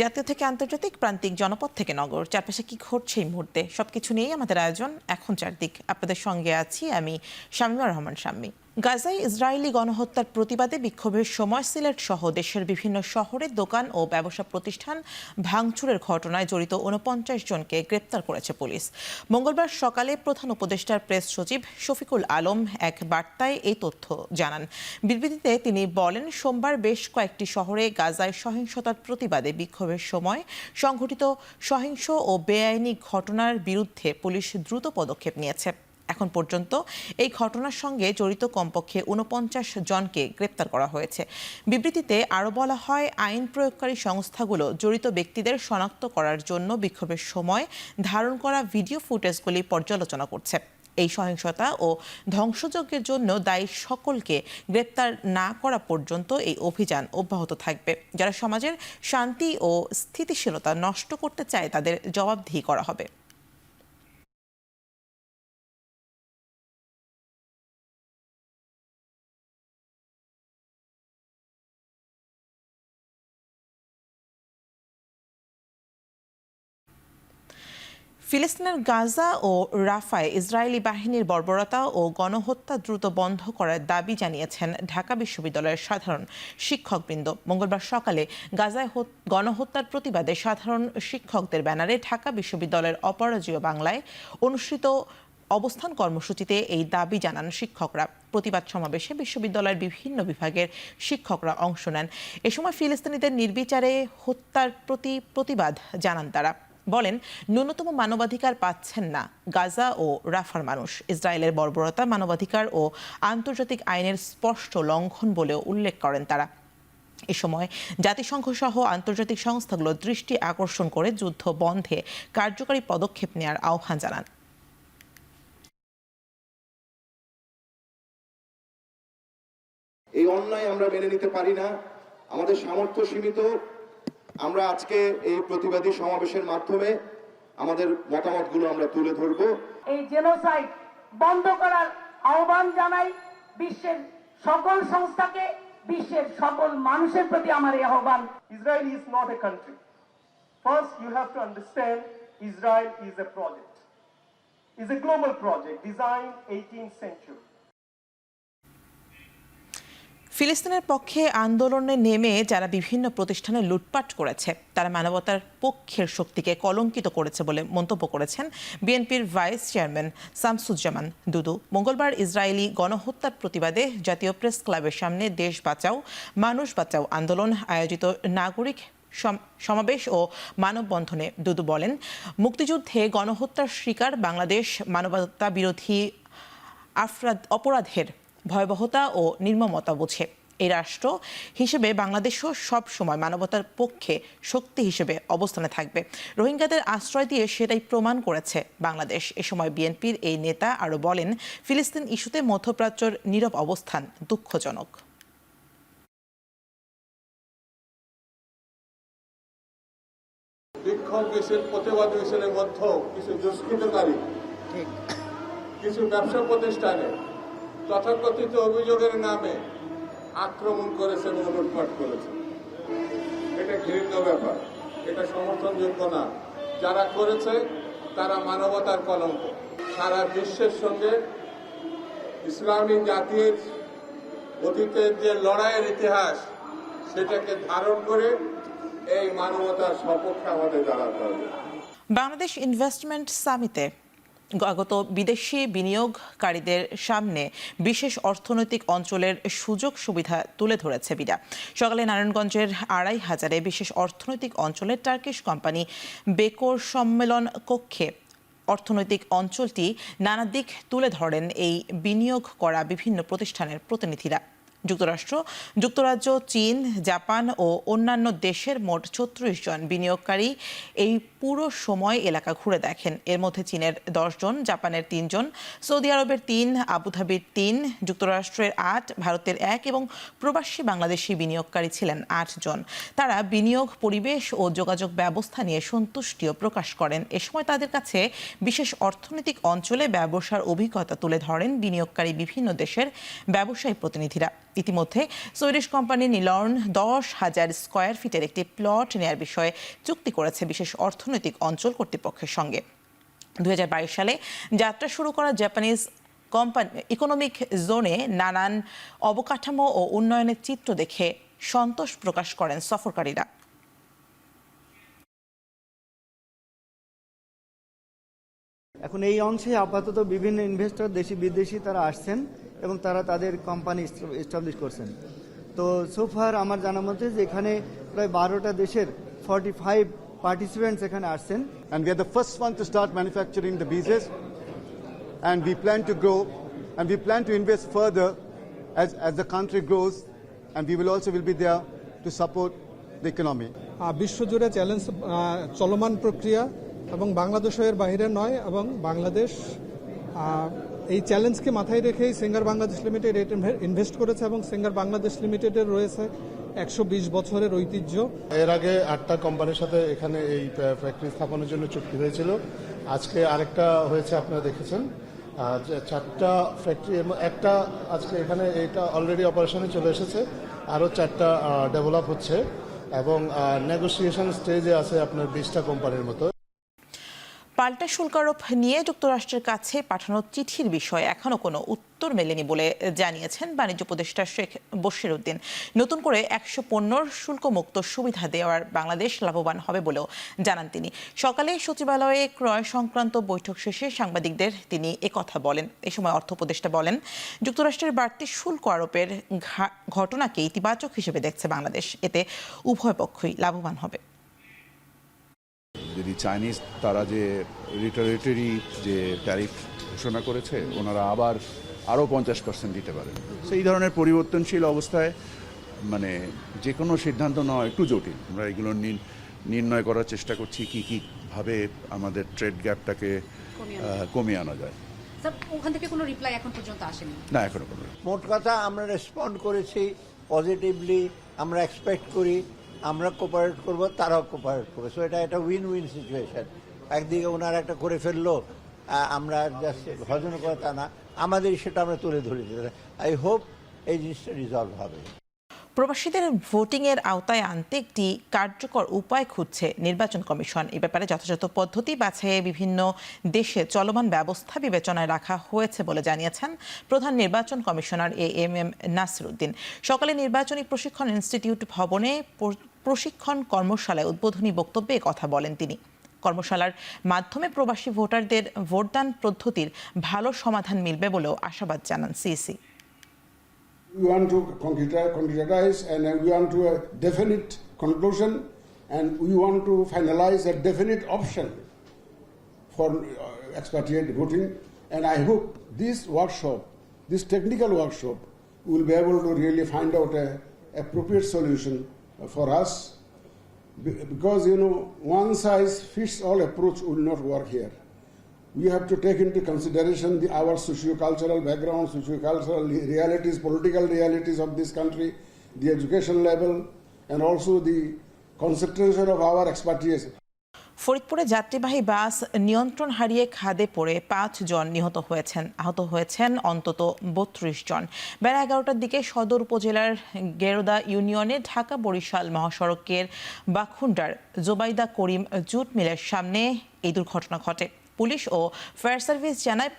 জাতীয় থেকে আন্তর্জাতিক, প্রান্তিক, জনপদ থেকে নগর, চারপাশে কি ঘটছে এই মুহূর্তে সবকিছু নিয়েই আমাদের আয়োজন এখন চারদিক। আপনাদের সঙ্গে আছি আমি শামীমা রহমান শাম্মী। গাজায় ইসরায়েলি গণহত্যার প্রতিবাদে বিক্ষোভের সময় সিলেট সহ দেশের বিভিন্ন শহরে দোকান ও ব্যবসা প্রতিষ্ঠান ভাঙচুরের ঘটনায় জড়িত ৪৯ জনকে গ্রেপ্তার করেছে পুলিশ। মঙ্গলবার সকালে প্রধান উপদেষ্টার প্রেস সচিব শফিকুল আলম এক বার্তায় এই তথ্য জানান। বিবৃতিতে তিনি বলেন, সোমবার বেশ কয়েকটি শহরে গাজায় সহিংসতার প্রতিবাদে বিক্ষোভের সময় সংঘটিত সহিংস ও বেআইনি ঘটনার বিরুদ্ধে পুলিশ দ্রুত পদক্ষেপ নিয়েছে। এখন পর্যন্ত এই ঘটনার সঙ্গে জড়িত কমপক্ষে ৪৯ জনকে গ্রেপ্তার করা হয়েছে। বিবৃতিতে আরও বলা হয়, আইন প্রয়োগকারী সংস্থাগুলো জড়িত ব্যক্তিদের শনাক্ত করার জন্য বিক্ষোভের সময় ধারণ করা ভিডিও ফুটেজগুলি পর্যালোচনা করছে। এই সহিংসতা ও ধ্বংসযজ্ঞের জন্য দায়ী সকলকে গ্রেপ্তার না করা পর্যন্ত এই অভিযান অব্যাহত থাকবে। যারা সমাজের শান্তি ও স্থিতিশীলতা নষ্ট করতে চায় তাদের জবাবদিহি করা হবে। ফিলিস্তিনের গাজা ও রাফায় ইসরায়েলি বাহিনীর বর্বরতা ও গণহত্যা দ্রুত বন্ধ করার দাবি জানিয়েছেন ঢাকা বিশ্ববিদ্যালয়ের সাধারণ শিক্ষকবৃন্দ। মঙ্গলবার সকালে গাজায় গণহত্যার প্রতিবাদে সাধারণ শিক্ষকদের ব্যানারে ঢাকা বিশ্ববিদ্যালয়ের অপরাজেয় বাংলায় অনুষ্ঠিত অবস্থান কর্মসূচিতে এই দাবি জানান শিক্ষকরা। প্রতিবাদ সমাবেশে বিশ্ববিদ্যালয়ের বিভিন্ন বিভাগের শিক্ষকরা অংশ নেন। এ সময় ফিলিস্তিনিদের নির্বিচারে হত্যার প্রতি প্রতিবাদ জানান তারা। বলেন, ন্যূনতম মানবাধিকার পাচ্ছেন না গাজা ও রাফার মানুষ। ইসরায়েলের বর্বরতা মানবাধিকার ও আন্তর্জাতিক আইনের স্পষ্ট লঙ্ঘন বলেও উল্লেখ করেন তারা। এ সময় জাতিসংঘ সহ আন্তর্জাতিক সংস্থাগুলো দৃষ্টি আকর্ষণ করে যুদ্ধ বন্ধে কার্যকরী পদক্ষেপ নেওয়ার আহ্বান জানান। এই অন্যায় আমরা মেনে নিতে পারি না। আমাদের সামর্থ্য সীমিত। আমরা আজকে এই প্রতিবাদী সমাবেশের মাধ্যমে আমাদের মতামতগুলো আমরা তুলে ধরব। এই জেনোসাইড বন্ধ করার আহ্বান জানাই বিশ্বের সকল সংস্থাকে, বিশ্বের সকল মানুষের প্রতি আমার এই আহ্বান। Israel is not a country. First, you have to understand Israel is a project. It's a global project designed 18th century. ফিলিস্তিনের পক্ষে আন্দোলনে নেমে যারা বিভিন্ন প্রতিষ্ঠানে লুটপাট করেছে তারা মানবতার পক্ষের শক্তিকে কলঙ্কিত করেছে বলে মন্তব্য করেছেন বিএনপির ভাইস চেয়ারম্যান শামসুজ্জামান দুদু। মঙ্গলবার ইসরায়েলি গণহত্যার প্রতিবাদে জাতীয় প্রেস ক্লাবের সামনে দেশ বাঁচাও মানুষ বাঁচাও আন্দোলন আয়োজিত নাগরিক সমাবেশ ও মানববন্ধনে দুদু বলেন, মুক্তিযুদ্ধে গণহত্যার শিকার বাংলাদেশ মানবতা বিরোধী অপরাধের ভয়াবহতা ও নির্মমতা বোঝে। এই রাষ্ট্র হিসেবে বাংলাদেশও সব সময় মানবতার পক্ষে শক্তি হিসেবে অবস্থানে থাকবে। রোহিঙ্গাদের আশ্রয় দিয়ে সেটাই প্রমাণ করেছে বাংলাদেশ। এ সময় বিএনপির এই নেতা আরও বলেন, ফিলিস্তিন ইস্যুতে মধ্যপ্রাচ্যের নীরব অবস্থান দুঃখজনক। বিক্ষোভ মিছিল, প্রতিবাদ মিছিলের মধ্যেও কিছু দুষ্কৃতকারী কিছু ব্যবসা প্রতিষ্ঠানে তথাকথিত অভিযোগের নামে আক্রমণ করেছে এবং লুটপাট করেছে। এটা ঘৃণ্য ব্যাপার, এটা সমর্থনযোগ্য না। যারা করেছে তারা মানবতার কলঙ্ক। সারা বিশ্বের সঙ্গে ইসলামী জাতির অতীতের যে লড়াইয়ের ইতিহাস সেটাকে ধারণ করে এই মানবতার সপক্ষে আমাদের দাঁড়াতে হবে। বাংলাদেশ ইনভেস্টমেন্ট সামিটে আগত বিদেশি বিনিয়োগকারীদের সামনে বিশেষ অর্থনৈতিক অঞ্চলের সুযোগ সুবিধা তুলে ধরেছে বিডা। সকালে নারায়ণগঞ্জের ২৫০০ বিশেষ অর্থনৈতিক অঞ্চলের টার্কিশ কোম্পানি বেকোর সম্মেলন কক্ষে অর্থনৈতিক অঞ্চলটি নানা দিক তুলে ধরেন এই বিনিয়োগ করা বিভিন্ন প্রতিষ্ঠানের প্রতিনিধিরা। যুক্তরাষ্ট্র, যুক্তরাজ্য, চীন, জাপান ও অন্যান্য দেশের মোট ৩৬ জন বিনিয়োগকারী এই পুরো সময় এলাকা ঘুরে দেখেন। এর মধ্যে চীনের ১০ জন, জাপানের ৩ জন, সৌদি আরবের ৩, আবুধাবির ৩, যুক্তরাষ্ট্রের ৮, ভারতের ১ এবং প্রবাসী বাংলাদেশি বিনিয়োগকারী ছিলেন ৮ জন। তারা বিনিয়োগ, পরিবেশ ও যোগাযোগ ব্যবস্থা নিয়ে সন্তুষ্টিও প্রকাশ করেন। এ সময় তাদের কাছে বিশেষ অর্থনৈতিক অঞ্চলে ব্যবসার অভিজ্ঞতা তুলে ধরেন বিনিয়োগকারী বিভিন্ন দেশের ব্যবসায়ী প্রতিনিধিরা। ইতিমধ্যে সুইডিশ কোম্পানি নিলর্ন 10,000 স্কয়ার ফিটের একটি প্লট নেয়ার বিষয়ে চুক্তি করেছে বিশেষ অর্থনৈতিক অঞ্চল কর্তৃপক্ষের সঙ্গে। 2022 সালে যাত্রা শুরু করা জাপানিজ ইকোনমিক জোনে নানান অবকাঠামো ও উন্নয়নের চিত্র দেখে সন্তোষ প্রকাশ করেন সফরকারীরা। এখন এই অংশে আপাতত বিভিন্ন ইনভেস্টর দেশি বিদেশি তারা আসছেন এবং তারা তাদের কোম্পানি এস্টাবলিশ করছেন। তো সোফার আমার জানা মতে যে এখানে প্রায় 12টা দেশের 45 পার্টিসিপেন্টস এখানে আসছেন। And we are the first one to start manufacturing the visas, and we plan to grow, and we plan to invest further as the country grows, and we will also be there to support the economy. বিশ্বজুড়ে challenge চলমান প্রক্রিয়া এবং বাংলাদেশের বাইরে নয়, এবং বাংলাদেশ এই চ্যালেঞ্জকে মাথায় রেখেই সিঙ্গার বাংলাদেশ লিমিটেড ইনভেস্ট করেছে এবং সিঙ্গার বাংলাদেশ লিমিটেডের রয়েছে 120 বছরের ঐতিহ্য। এর আগে 8টা কোম্পানির সাথে এখানে এই ফ্যাক্টরি স্থাপনের জন্য চুক্তি হয়েছিল। আজকে আরেকটা হয়েছে, আপনারা দেখেছেন। 4টা ফ্যাক্টরি, একটা আজকে এখানে এটা অলরেডি অপারেশনে চলে এসেছে, আরও 4টা ডেভেলপ হচ্ছে এবং নেগোসিয়েশন স্টেজে আছে আপনার 20টা কোম্পানির মতো। পাল্টা শুল্ক আরোপ নিয়ে যুক্তরাষ্ট্রের কাছে পাঠানো চিঠির বিষয়ে এখনো কোনো উত্তর মেলেনি বলে জানিয়েছেন বাণিজ্য উপদেষ্টা শেখ বশির উদ্দিন। নতুন করে 100 পণ্যর শুল্কমুক্ত সুবিধা দেওয়ার বাংলাদেশ লাভবান হবে বলেও জানান তিনি। সকালে সচিবালয়ে ক্রয় সংক্রান্ত বৈঠক শেষে সাংবাদিকদের তিনি একথা বলেন। এ সময় অর্থ উপদেষ্টা বলেন, যুক্তরাষ্ট্রের বাড়তি শুল্ক আরোপের ঘটনাকে ইতিবাচক হিসেবে দেখছে বাংলাদেশ। এতে উভয় পক্ষই লাভবান হবে। যদি চাইনিজ তারা যে রিটারেটরি যে ট্যারিফ ঘোষণা করেছে, ওনারা আবার আরও 50% দিতে পারেন। সেই ধরনের পরিবর্তনশীল অবস্থায় মানে যে কোনো সিদ্ধান্ত নেওয়া একটু জটিল। আমরা এগুলো নির্ণয় করার চেষ্টা করছি কীভাবে আমাদের ট্রেড গ্যাপটাকে কমিয়ে আনা যায়। ওখান থেকে কোনো রিপ্লাই এখন পর্যন্ত আসেনি? না, এখনো কোনো। মোট কথা আমরা রেসপন্ড করেছি পজিটিভলি। আমরা এক্সপেক্ট করি আমরা কোপারেট করবো, তারাও কোপারেট করবে। সো এটা একটা উইন উইন সিচুয়েশন। একদিকে ওনারা একটা করে ফেললো, আমরা জাস্ট ভজন করা তা না, আমাদের সেটা আমরা তুলে ধরে দিতে। আই হোপ এই জিনিসটা রিজলভ হবে। প্রবাসীদের ভোটিংয়ের আওতায় আনতে একটি কার্যকর উপায় খুঁজছে নির্বাচন কমিশন। এ ব্যাপারে যথাযথ পদ্ধতি বাছাইয়ে বিভিন্ন দেশে চলমান ব্যবস্থা বিবেচনায় রাখা হয়েছে বলে জানিয়েছেন প্রধান নির্বাচন কমিশনার AMM নাসির উদ্দিন। সকালে নির্বাচনী প্রশিক্ষণ ইনস্টিটিউট ভবনে প্রশিক্ষণ কর্মশালায় উদ্বোধনী বক্তব্যে কথা বলেন তিনি। কর্মশালার মাধ্যমে প্রবাসী ভোটারদের ভোটদান পদ্ধতির ভালো সমাধান মিলবে বলেও আশাবাদ জানান CEC. We want to concretize and we want to a definite conclusion, and we want to finalize a definite option for expatriate voting. And I hope this workshop, this technical workshop, will be able to really find out a appropriate solution for us, because one size fits all approach will not work here. We have to take into consideration our socio-cultural background, socio-cultural realities, political realities of this country, the education level, and also the concentration of our expertise. ফরিদপুরে যাত্রীবাহী বাস নিয়ন্ত্রণ হারিয়ে খাদে পড়ে 5 জন নিহত হয়েছেন। আহত হয়েছেন অন্তত 32 জন। বেলা 11টার দিকে সদর উপজেলার গেরোদা ইউনিয়নে ঢাকা বরিশাল মহাসড়কের বাখুন্ডার জোবাইদা করিম জুট মিলের সামনে এই দুর্ঘটনা ঘটে। পুলিশ ও ফায়ার সার্ভিস জানায়,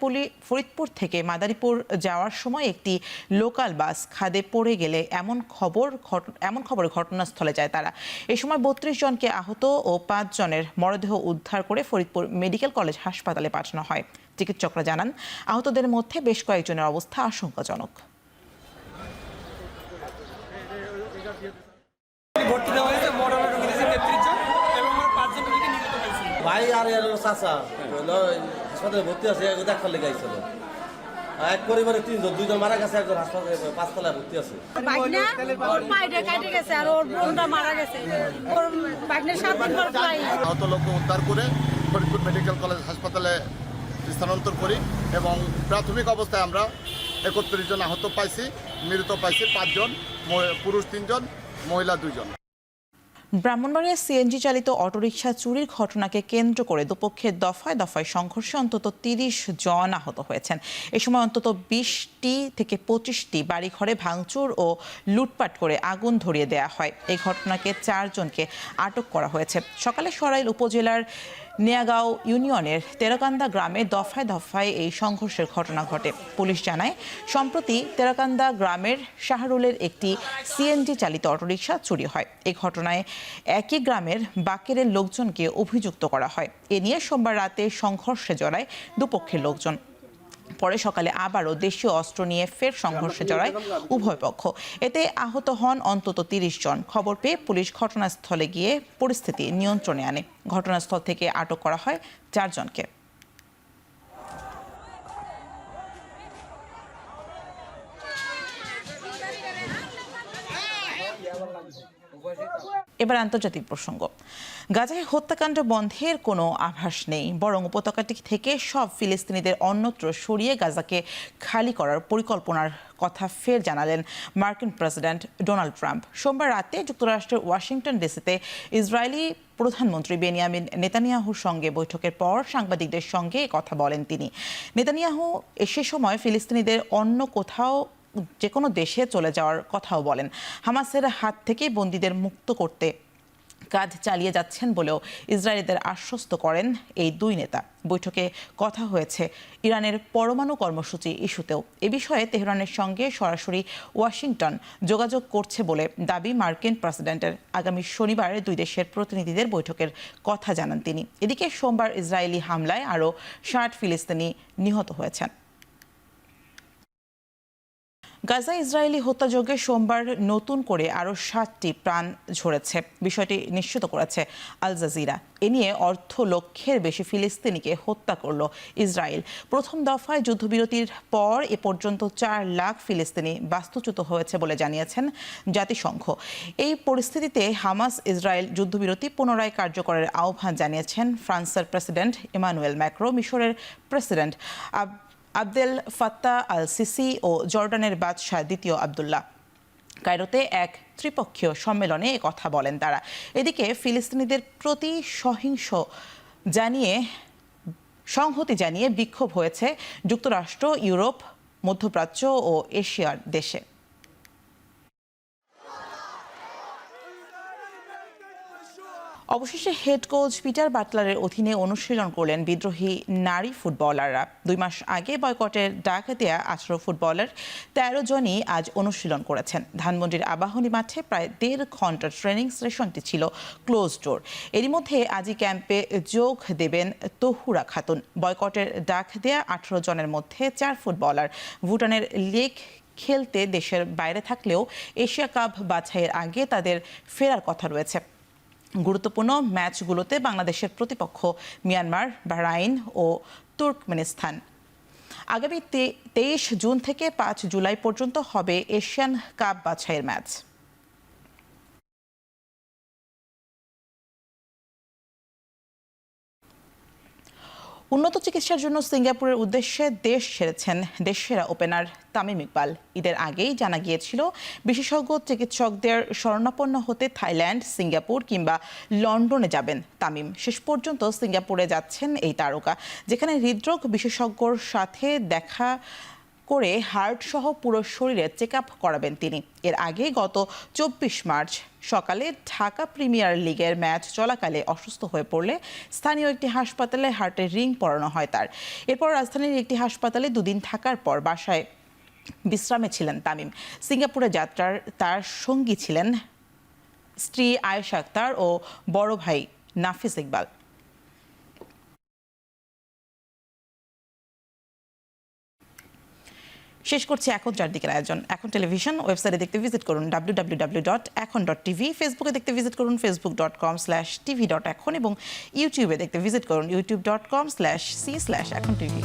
ফরিদপুর থেকে মাদারীপুর যাওয়ার সময় একটি লোকাল বাস খাদে পড়ে গেলে এমন খবরে ঘটনাস্থলে যায় তারা। এই সময় 32 জনকে আহত ও 5 জনের মরদেহ উদ্ধার করে ফরিদপুর মেডিকেল কলেজ হাসপাতালে পাঠানো হয়। চিকিৎসকরা জানান, আহতদের মধ্যে বেশ কয়েকজনের অবস্থা আশঙ্কাজনক। ভাই আর চাচা হাসপাতালে ভর্তি আছে, দেখার লেগে আইছিল। এক পরিবারে 3 জন, 2 জন মারা গেছে, একজন হাসপাতালে 5 তলায় ভর্তি আছে। আহত লোককে উদ্ধার করে ফরিদপুর মেডিকেল কলেজ হাসপাতালে স্থানান্তর করি এবং প্রাথমিক অবস্থায় আমরা 31 জন আহত পাইছি, মৃত পাইছি 5 জন, পুরুষ 3 জন, মহিলা 2 জন। ব্রাহ্মণবাড়িয়ার সিএনজি চালিত অটোরিকশা চুরির ঘটনাকে কেন্দ্র করে দুপক্ষের দফায় দফায় সংঘর্ষে অন্তত ৩০ জন আহত হয়েছেন। এ সময় অন্তত ২০টি থেকে ২৫টি বাড়িঘরে ভাঙচুর ও লুটপাট করে আগুন ধরিয়ে দেওয়া হয়। এই ঘটনাকে ৪ জনকে আটক করা হয়েছে। সকালে সরাইল উপজেলার নেয়াগাঁও ইউনিয়নের তেরাকান্দা গ্রামে দফায় দফায় এই সংঘর্ষের ঘটনা ঘটে। পুলিশ জানায়, সম্প্রতি তেরাকান্দা গ্রামের শাহরুলের একটি সিএনজি চালিত অটোরিকশা চুরি হয়। এই ঘটনায় একই গ্রামের বাকেরের লোকজনকে অভিযুক্ত করা হয়। এ নিয়ে সোমবার রাতে সংঘর্ষে জড়ায় দুপক্ষের লোকজন। পরে সকালে আবারও দেশীয় অস্ত্র নিয়ে ফের সংঘর্ষে জড়ায় উভয় পক্ষ। এতে আহত হন অন্তত ৩০ জন। খবর পেয়ে পুলিশ ঘটনাস্থলে গিয়ে পরিস্থিতি নিয়ন্ত্রণে আনে। ঘটনাস্থল থেকে আটক করা হয় ৪ জনকে। এবার আন্তর্জাতিক প্রসঙ্গ। গাজায় হত্যাকাণ্ড বন্ধের কোনো আভাস নেই, বরং উপত্যকাটি থেকে সব ফিলিস্তিনিদের অন্যত্র সরিয়ে গাজাকে খালি করার পরিকল্পনার কথা ফের জানালেন মার্কিন প্রেসিডেন্ট ডোনাল্ড ট্রাম্প। সোমবার রাতে যুক্তরাষ্ট্রের ওয়াশিংটন ডিসিতে ইসরায়েলি প্রধানমন্ত্রী বেনিয়ামিন নেতানিয়াহুর সঙ্গে বৈঠকের পর সাংবাদিকদের সঙ্গে কথা বলেন তিনি। নেতানিয়াহু সে সময় ফিলিস্তিনিদের অন্য কোথাও যে কোনো দেশে চলে যাওয়ার কথাও বলেন। হামাসের হাত থেকে বন্দীদের মুক্ত করতে কাজ চালিয়ে যাচ্ছেন বলেও ইসরায়েলিদের আশ্বস্ত করেন এই দুই নেতা। বৈঠকে কথা হয়েছে ইরানের পরমাণু কর্মসূচি ইস্যুতেও। এ বিষয়ে তেহরানের সঙ্গে সরাসরি ওয়াশিংটন যোগাযোগ করছে বলে দাবি মার্কিন প্রেসিডেন্টের। আগামী শনিবার দুই দেশের প্রতিনিধিদের বৈঠকের কথা জানান তিনি। এদিকে সোমবার ইসরায়েলি হামলায় আরও ৬০ ফিলিস্তিনি নিহত হয়েছেন। গাজায় ইসরায়েলি হত্যাযজ্ঞে সোমবার নতুন করে আরও ৭টি প্রাণ ঝরেছে, বিষয়টি নিশ্চিত করেছে আল জাজিরা। এ নিয়ে অর্ধ লক্ষের বেশি ফিলিস্তিনিকে হত্যা করল ইসরায়েল। প্রথম দফায় যুদ্ধবিরতির পর এ পর্যন্ত ৪ লাখ ফিলিস্তিনি বাস্তুচ্যুত হয়েছে বলে জানিয়েছেন জাতিসংঘ। এই পরিস্থিতিতে হামাস ইসরায়েল যুদ্ধবিরতি পুনরায় কার্যকরের আহ্বান জানিয়েছেন ফ্রান্সের প্রেসিডেন্ট ইমানুয়েল ম্যাক্রো, মিশরের president Abdel Fattah al Sisi ও জর্ডানের বাদশাহ দ্বিতীয় আবদুল্লাহ। কায়রোতে এক ত্রিপক্ষীয় সম্মেলনে কথা বলেন তারা। এদিকে ফিলিস্তিনিদের প্রতি সংহতি জানিয়ে বিক্ষোভ হয়েছে যুক্তরাষ্ট্র, ইউরোপ, মধ্যপ্রাচ্য ও এশিয়ার দেশে। অবশেষে হেড কোচ পিটার বাটলারের অধীনে অনুশীলন করলেন বিদ্রোহী নারী ফুটবলাররা। 2 মাস আগে বয়কটের ডাক দেয়া 18 ফুটবলার 13 জনই আজ অনুশীলন করেছেন। ধানমন্ডির আবাহনী মাঠে প্রায় 1.5 ঘন্টার ট্রেনিং সেশনটি ছিল ক্লোজ ডোর। এরই মধ্যে আজই ক্যাম্পে যোগ দেবেন তহুরা খাতুন। বয়কটের ডাক দেয়া 18 জনের মধ্যে 4 ফুটবলার ভুটানের লেগ খেলতে দেশের বাইরে থাকলেও এশিয়া কাপ বাছাইয়ের আগে তাদের ফেরার কথা রয়েছে। গুরুত্বপূর্ণ ম্যাচগুলোতে বাংলাদেশের প্রতিপক্ষ মিয়ানমার, বাহরাইন ও তুর্কমেনিস্তান। আগামী 23 জুন থেকে 5 জুলাই পর্যন্ত হবে এশিয়ান কাপ বাছাইয়ের ম্যাচ। উন্নত চিকিৎসার জন্য সিঙ্গাপুরের উদ্দেশ্যে দেশ ছেড়েছেন দেশসেরা ওপেনার তামিম ইকবাল। ঈদের আগেই জানা গিয়েছিল বিশেষজ্ঞ চিকিৎসকদের শরণাপন্ন হতে থাইল্যান্ড, সিঙ্গাপুর কিংবা লন্ডনে যাবেন তামিম। শেষ পর্যন্ত সিঙ্গাপুরে যাচ্ছেন এই তারকা, যেখানে হৃদরোগ বিশেষজ্ঞর সাথে দেখা করে হার্ট সহ পুরো শরীরে চেক আপ করাবেন তিনি। এর আগে গত 24 মার্চ সকালে ঢাকা প্রিমিয়ার লিগের ম্যাচ চলাকালে অসুস্থ হয়ে পড়লে স্থানীয় একটি হাসপাতালে হার্টের রিং পরানো হয় তার। এরপর রাজধানীর একটি হাসপাতালে 2 দিন থাকার পর বাসায় বিশ্রামে ছিলেন তামিম। সিঙ্গাপুরে যাত্রার তার সঙ্গী ছিলেন স্ত্রী আয়েশা আক্তার ও বড় ভাই নাফিস ইকবাল। শেষ করছি এখন চারদিকের আয়োজন। এখন টেলিভিশন ওয়েবসাইটে দেখতে ভিজিট করুন www.ekhon.tv, ফেসবুকে দেখতে ভিজিট করুন facebook.com/tv.ekhon এবং ইউটিউবে দেখতে ভিজিট করুন youtube.com/c/ekhon tv।